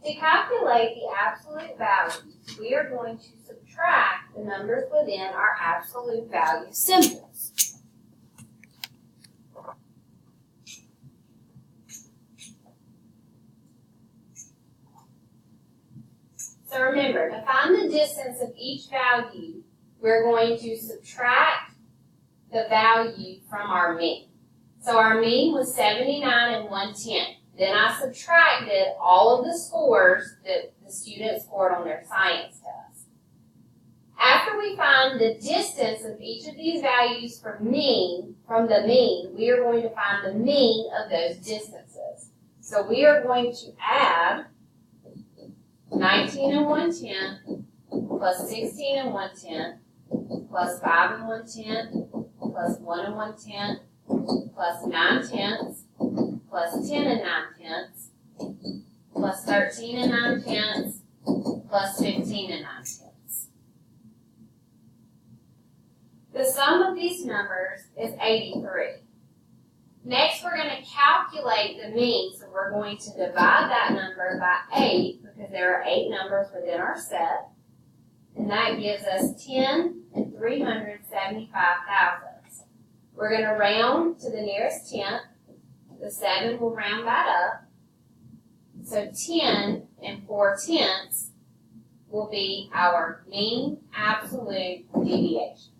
To calculate the absolute value, we are going to subtract the numbers within our absolute value symbols. So remember, to find the distance of each value, we're going to subtract the value from our mean. So our mean was 79 and 1/10. Then I subtracted all of the scores that the students scored on their science test. After we find the distance of each of these values from the mean, we are going to find the mean of those distances. So we are going to add 19 and 1/10 plus 16 and 1/10 plus 5 and 1/10 plus 1 and 1/10 plus 9/10 plus 10 and 9/10 plus 13 and 9/10 plus 15 and 9/10. The sum of these numbers is 83. Next, we're going to calculate the mean, so we're going to divide that number by 8 because there are 8 numbers within our set, and that gives us 10 and 375 thousandths. We're going to round to the nearest tenth. The 7 will round that up. So 10 and 4/10 will be our mean absolute deviation.